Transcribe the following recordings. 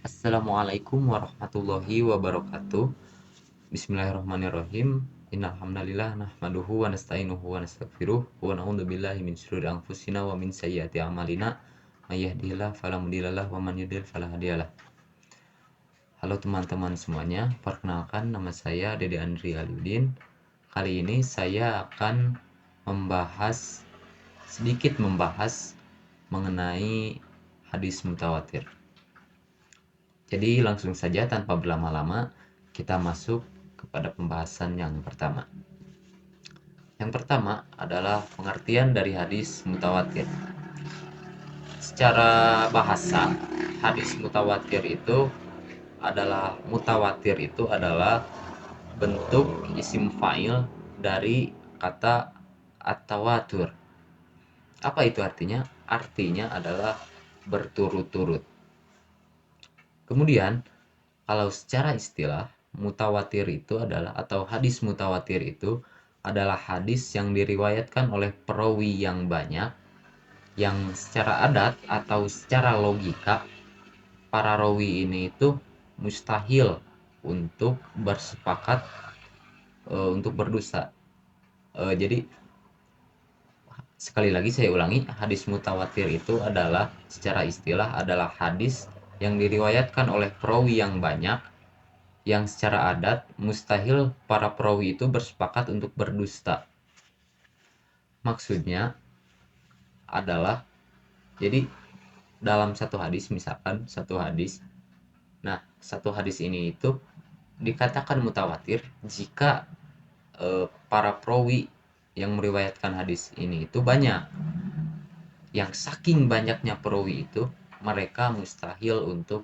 Assalamualaikum warahmatullahi wabarakatuh. Bismillahirrahmanirrahim. Innal hamdalillah nahmaduhu wa nasta'inuhu wa nastaghfiruh wa na'udzu billahi min syururi anfusina wa min sayyiati a'malina. May yahdihillahu fala mudhillalah wa man yudhlil fala hadiyalah. Halo teman-teman semuanya, perkenalkan nama saya Dede Andri Aliudin. Kali ini saya akan sedikit membahas mengenai hadis mutawatir. Jadi langsung saja tanpa berlama-lama kita masuk kepada pembahasan yang pertama. Yang pertama adalah pengertian dari hadis mutawatir. Secara bahasa, hadis mutawatir itu adalah bentuk isim fa'il dari kata at-tawatur. Apa itu artinya? Artinya adalah berturut-turut. Kemudian, kalau secara istilah, mutawatir itu adalah atau hadis mutawatir itu adalah hadis yang diriwayatkan oleh perawi yang banyak, yang secara adat atau secara logika para rawi ini itu mustahil untuk bersepakat untuk berdusta. Jadi sekali lagi saya ulangi, hadis mutawatir itu adalah secara istilah adalah hadis yang diriwayatkan oleh perawi yang banyak, yang secara adat mustahil para perawi itu bersepakat untuk berdusta. Maksudnya adalah, jadi dalam satu hadis, misalkan satu hadis, nah satu hadis ini itu dikatakan mutawatir jika para perawi yang meriwayatkan hadis ini itu banyak, yang saking banyaknya perawi itu mereka mustahil untuk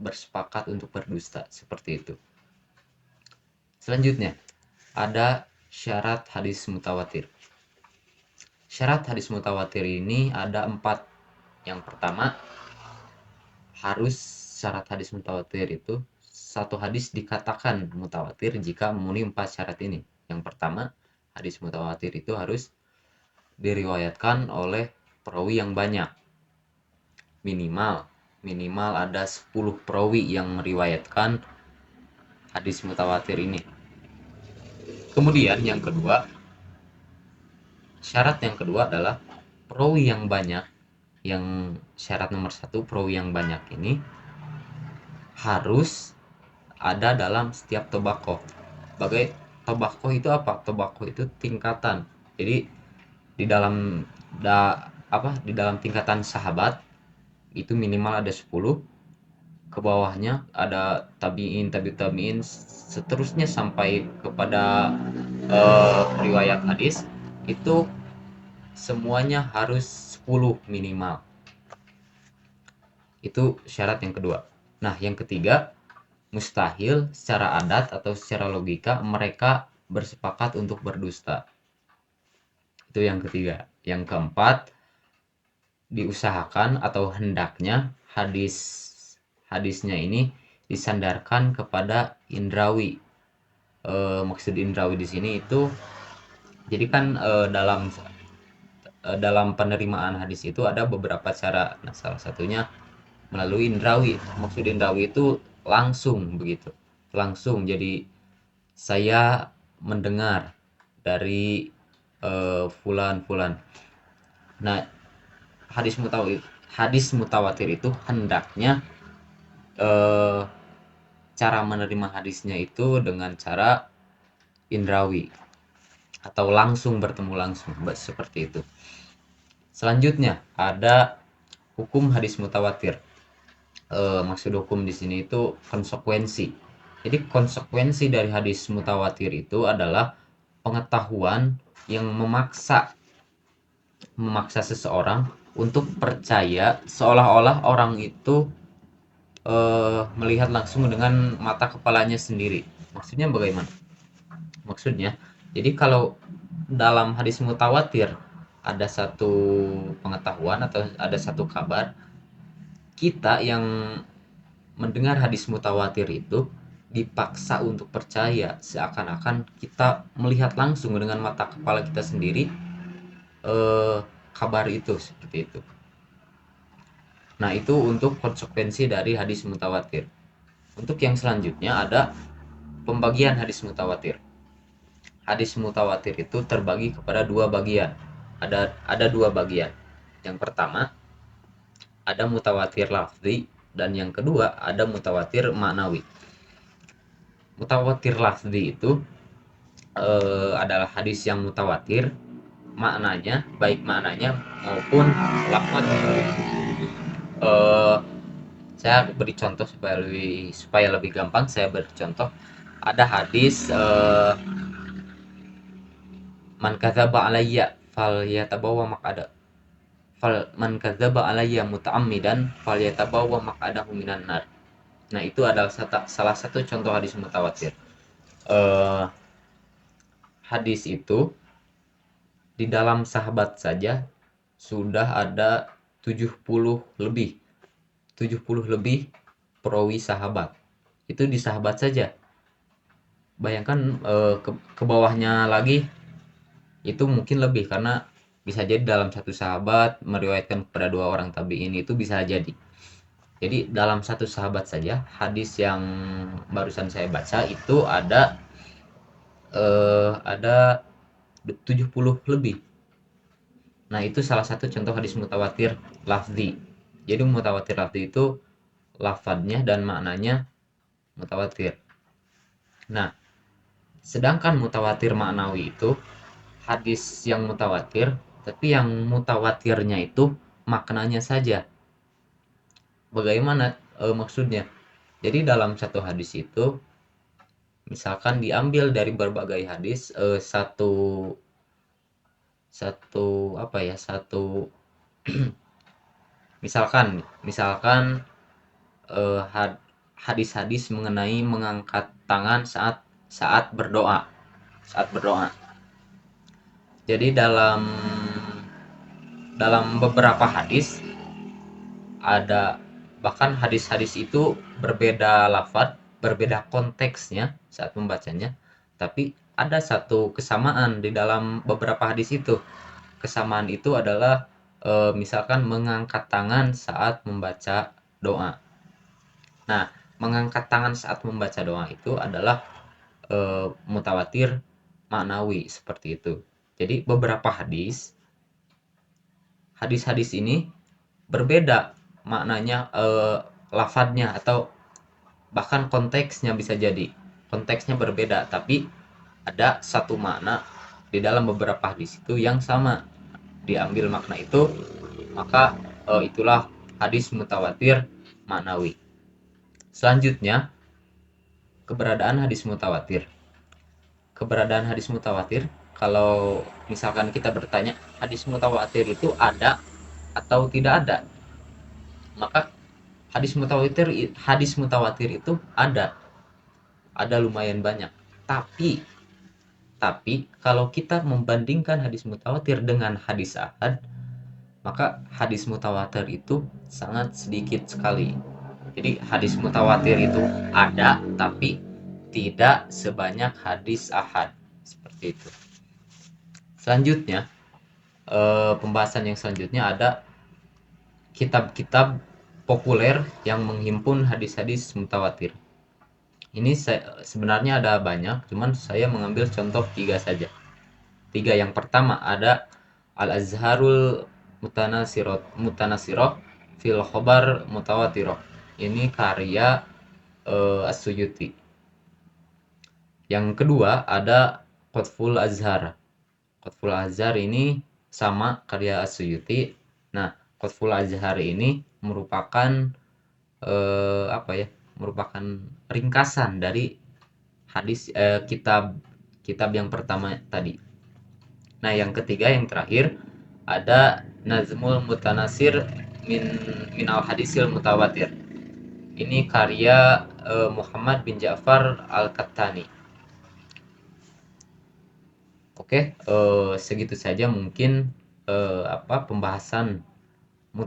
bersepakat untuk berdusta, seperti itu. Selanjutnya ada syarat hadis mutawatir. Syarat hadis mutawatir ini ada 4. Yang pertama, harus syarat hadis mutawatir itu satu hadis dikatakan mutawatir jika memenuhi 4 syarat ini. Yang pertama, hadis mutawatir itu harus diriwayatkan oleh perawi yang banyak. Minimal ada 10 perawi yang meriwayatkan hadis mutawatir ini. Kemudian syarat yang kedua adalah perawi yang banyak. Yang syarat nomor 1, perawi yang banyak ini harus ada dalam setiap tobakoh. Tobakoh itu apa? Tobakoh itu tingkatan. Jadi di dalam di dalam tingkatan sahabat itu minimal ada 10, ke bawahnya ada tabiin, tabiin, seterusnya sampai kepada riwayat hadis itu semuanya harus 10 minimal. Itu syarat yang kedua. Nah, yang ketiga, mustahil secara adat atau secara logika mereka bersepakat untuk berdusta. Itu yang ketiga. Yang keempat, diusahakan atau hendaknya hadisnya ini disandarkan kepada indrawi. Maksud indrawi di sini itu, jadi kan dalam penerimaan hadis itu ada beberapa cara. Nah, salah satunya melalui indrawi. Maksud indrawi itu langsung begitu. Langsung. Jadi saya mendengar dari fulan. Nah, hadis mutawatir itu hendaknya eh, cara menerima hadisnya itu dengan cara indrawi atau langsung bertemu langsung, seperti itu. Selanjutnya ada hukum hadis mutawatir. Maksud hukum di sini itu konsekuensi. Jadi konsekuensi dari hadis mutawatir itu adalah pengetahuan yang memaksa seseorang untuk percaya seolah-olah orang itu melihat langsung dengan mata kepalanya sendiri. Maksudnya bagaimana? Maksudnya, jadi kalau dalam hadis mutawatir ada satu pengetahuan atau ada satu kabar, kita yang mendengar hadis mutawatir itu dipaksa untuk percaya seakan-akan kita melihat langsung dengan mata kepala kita sendiri kabar itu, seperti itu. Nah, itu untuk konsekuensi dari hadis mutawatir. Untuk yang selanjutnya ada pembagian hadis mutawatir. Hadis mutawatir itu terbagi kepada dua bagian. Ada dua bagian. Yang pertama, ada mutawatir lafzi, dan yang kedua ada mutawatir maknawi. Mutawatir lafzi itu adalah hadis yang mutawatir maknanya, baik maknanya maupun lafaznya. Eh, saya beri contoh supaya lebih gampang. Saya beri contoh. Ada hadis man kadzaba alayya falyatabawwa maq'ada man kadzaba alayya muta'ammidan falyatabawwa maq'adahu minan nar. Nah, itu adalah salah satu contoh hadis mutawatir. Eh, Hadis itu di dalam sahabat saja sudah ada 70 lebih 70 lebih perawi sahabat. Itu di sahabat saja. Bayangkan ke bawahnya lagi itu mungkin lebih, karena bisa jadi dalam satu sahabat meriwayatkan kepada dua orang tabi'in, itu bisa jadi. Jadi dalam satu sahabat saja hadis yang barusan saya baca itu ada 70 lebih. Nah, itu salah satu contoh hadis mutawatir lafzi. Jadi mutawatir lafzi itu lafadznya dan maknanya mutawatir. Nah, sedangkan mutawatir maknawi itu hadis yang mutawatir, tapi yang mutawatirnya itu maknanya saja. Bagaimana maksudnya? Jadi dalam satu hadis itu, misalkan diambil dari berbagai hadis, satu satu apa ya satu misalkan eh, hadis-hadis mengenai mengangkat tangan saat saat berdoa saat berdoa. Jadi dalam dalam beberapa hadis ada, bahkan hadis-hadis itu berbeda lafadz, berbeda konteksnya saat membacanya, tapi ada satu kesamaan di dalam beberapa hadis itu. Kesamaan itu adalah misalkan mengangkat tangan saat membaca doa. Nah, mengangkat tangan saat membaca doa itu adalah mutawatir maknawi, seperti itu. Jadi beberapa hadis-hadis ini berbeda maknanya, lafadznya atau bahkan konteksnya, bisa jadi konteksnya berbeda, tapi ada satu makna di dalam beberapa hadis itu yang sama, diambil makna itu, maka itulah hadis mutawatir maknawi. Selanjutnya, keberadaan hadis mutawatir. Keberadaan hadis mutawatir, kalau misalkan kita bertanya hadis mutawatir itu ada atau tidak ada, maka hadis mutawatir itu ada lumayan banyak. Tapi kalau kita membandingkan hadis mutawatir dengan hadis ahad, maka hadis mutawatir itu sangat sedikit sekali. Jadi hadis mutawatir itu ada, tapi tidak sebanyak hadis ahad, seperti itu. Selanjutnya, pembahasan yang selanjutnya ada kitab-kitab populer yang menghimpun hadis-hadis mutawatir. Ini sebenarnya ada banyak, cuman saya mengambil contoh 3 saja. 3. Yang pertama ada Al-Azharul Mutanasiroh fil Khobar Mutawatiroh. Ini karya As-Suyuti. Yang kedua ada Qutful Azhar. Qutful Azhar ini sama karya As-Suyuti. Nah, Qutful Azhar ini merupakan merupakan ringkasan dari kitab yang pertama tadi. Nah, yang ketiga, yang terakhir ada Nazmul Mutanasir min al hadisil mutawatir. Ini karya Muhammad bin Ja'far Al-Kattani. Oke, segitu saja mungkin pembahasan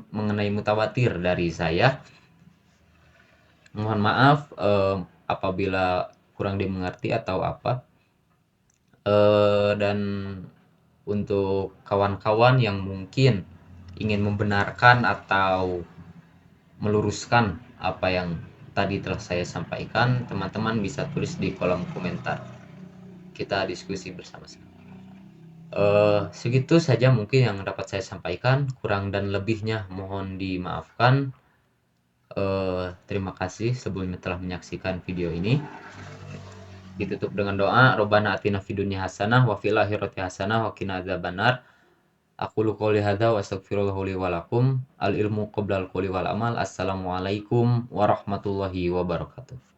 mengenai mutawatir dari saya. Mohon maaf apabila kurang dimengerti atau apa. Dan untuk kawan-kawan yang mungkin ingin membenarkan atau meluruskan apa yang tadi telah saya sampaikan, teman-teman bisa tulis di kolom komentar. Kita diskusi bersama-sama. Segitu saja mungkin yang dapat saya sampaikan, kurang dan lebihnya mohon dimaafkan. Terima kasih sebelumnya telah menyaksikan video ini. Ditutup dengan doa, Robbana atina fid dunya hasanah wa fil akhirati hasanah wa qina adzabannar. Aku qouli hadza wa astaghfirullah li wa lakum. Al ilmu qoblal qouli wal amal. Assalamualaikum warahmatullahi wabarakatuh.